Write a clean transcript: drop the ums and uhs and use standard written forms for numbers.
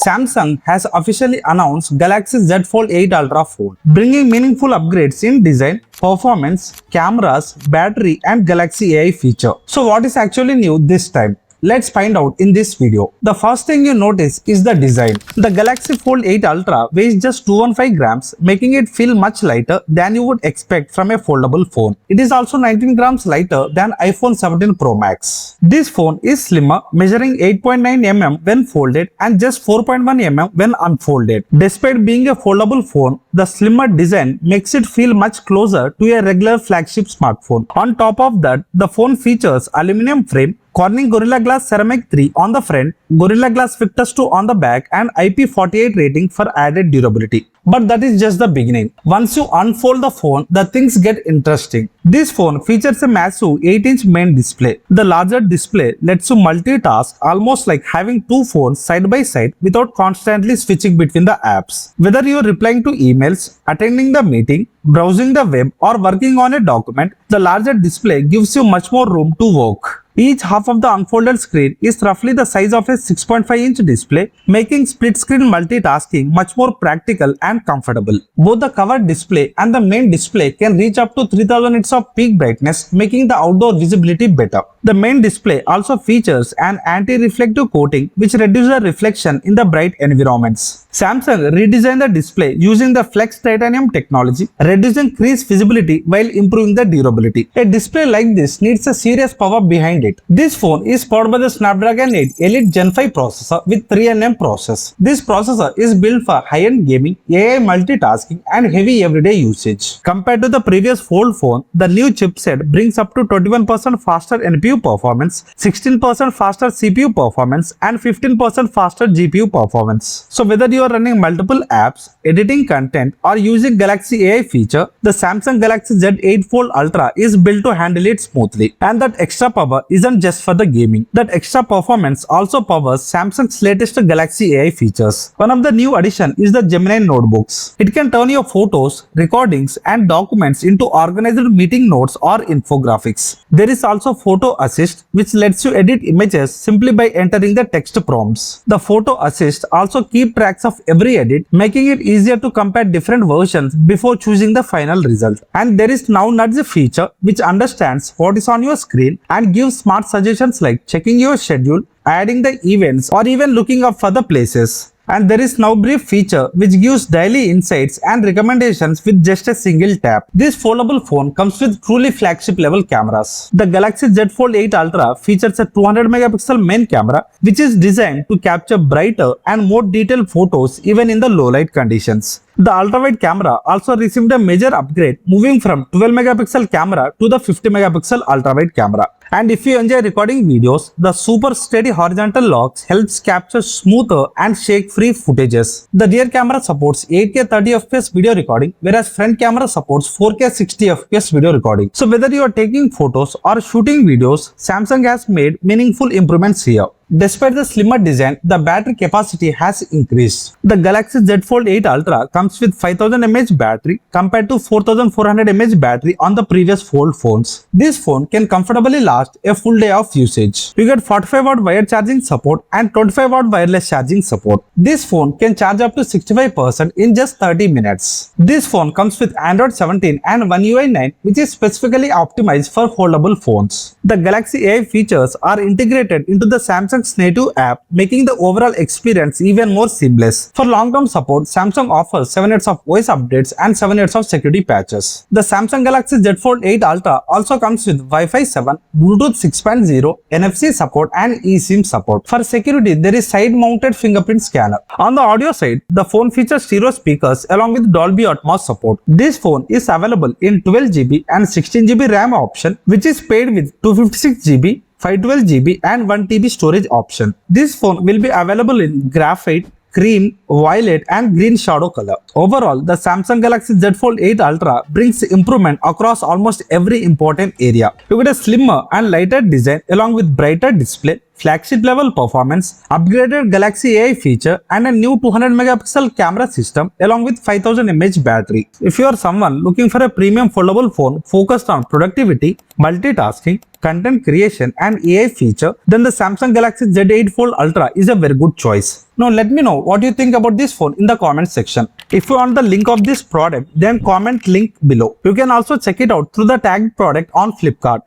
Samsung has officially announced Galaxy Z Fold 8 Ultra phone, bringing meaningful upgrades in design, performance, cameras, battery and Galaxy AI feature. So what is actually new this time? Let's find out in this video. The first thing you notice is the design. The Galaxy Fold 8 Ultra weighs just 215 grams, making it feel much lighter than you would expect from a foldable phone. It is also 19 grams lighter than iPhone 17 Pro Max. This phone is slimmer, measuring 8.9 mm when folded and just 4.1 mm when unfolded. Despite being a foldable phone, the slimmer design makes it feel much closer to a regular flagship smartphone. On top of that, the phone features aluminum frame, Corning Gorilla Glass Ceramic 3 on the front, Gorilla Glass Victus 2 on the back and IP48 rating for added durability. But that is just the beginning. Once you unfold the phone, the things get interesting. This phone features a massive 8-inch main display. The larger display lets you multitask, almost like having two phones side by side without constantly switching between the apps. Whether you are replying to emails, attending the meeting, browsing the web or working on a document, the larger display gives you much more room to work. Each half of the unfolded screen is roughly the size of a 6.5-inch display, making split-screen multitasking much more practical and comfortable. Both the covered display and the main display can reach up to 3000 nits of peak brightness, making the outdoor visibility better. The main display also features an anti-reflective coating which reduces the reflection in the bright environments. Samsung redesigned the display using the Flex Titanium technology, reducing crease visibility while improving the durability. A display like this needs a serious power behind it. This phone is powered by the Snapdragon 8 Elite Gen 5 processor with 3nm process. This processor is built for high-end gaming, AI multitasking and heavy everyday usage. Compared to the previous Fold phone, the new chipset brings up to 21% faster NPU performance, 16% faster CPU performance and 15% faster GPU performance. So whether you are running multiple apps, editing content or using Galaxy AI feature, the Samsung Galaxy Z8 Fold Ultra is built to handle it smoothly. And that extra power isn't just for the gaming. That extra performance also powers Samsung's latest Galaxy AI features. One of the new additions is the Gemini notebooks. It can turn your photos, recordings and documents into organized meeting notes or infographics. There is also Photo Assist, which lets you edit images simply by entering the text prompts. The Photo Assist also keeps tracks of every edit, making it easier to compare different versions before choosing the final result. And there is now Nudge feature, which understands what is on your screen and gives smart suggestions like checking your schedule, adding the events or even looking up for the places. And there is now Brief feature which gives daily insights and recommendations with just a single tap. This foldable phone comes with truly flagship level cameras. The Galaxy Z Fold 8 Ultra features a 200 megapixel main camera which is designed to capture brighter and more detailed photos even in the low light conditions. The ultra-wide camera also received a major upgrade, moving from 12 megapixel camera to the 50 megapixel ultra-wide camera. And if you enjoy recording videos, the super steady horizontal locks helps capture smoother and shake-free footages. The rear camera supports 8K 30fps video recording, whereas front camera supports 4K 60fps video recording. So whether you are taking photos or shooting videos, Samsung has made meaningful improvements here. Despite the slimmer design, the battery capacity has increased. The Galaxy Z Fold 8 Ultra comes with 5000 mAh battery compared to 4400 mAh battery on the previous Fold phones. This phone can comfortably last a full day of usage. You get 45 watt wired charging support and 25 watt wireless charging support. This phone can charge up to 65% in just 30 minutes. This phone comes with Android 17 and One UI 9, which is specifically optimized for foldable phones. The Galaxy AI features are integrated into the Samsung native app, making the overall experience even more seamless. For long-term support, Samsung offers 7 years of OS updates and 7 years of security patches. The Samsung Galaxy Z Fold 8 Ultra also comes with Wi-Fi 7, Bluetooth 6.0, NFC support and eSIM support. For security, there is side-mounted fingerprint scanner. On the audio side, the phone features stereo speakers along with Dolby Atmos support. This phone is available in 12GB and 16GB RAM option, which is paired with 256GB, 512GB and 1TB storage option. This phone will be available in graphite, cream, violet and green shadow color. Overall, the Samsung Galaxy Z Fold 8 Ultra brings improvement across almost every important area. You get a slimmer and lighter design along with brighter display, flagship level performance, upgraded Galaxy AI feature, and a new 200 megapixel camera system along with 5000 mAh battery. If you are someone looking for a premium foldable phone focused on productivity, multitasking, content creation, and AI feature, then the Samsung Galaxy Z8 Fold Ultra is a very good choice. Now let me know what you think about this phone in the comment section. If you want the link of this product, then comment link below. You can also check it out through the tagged product on Flipkart.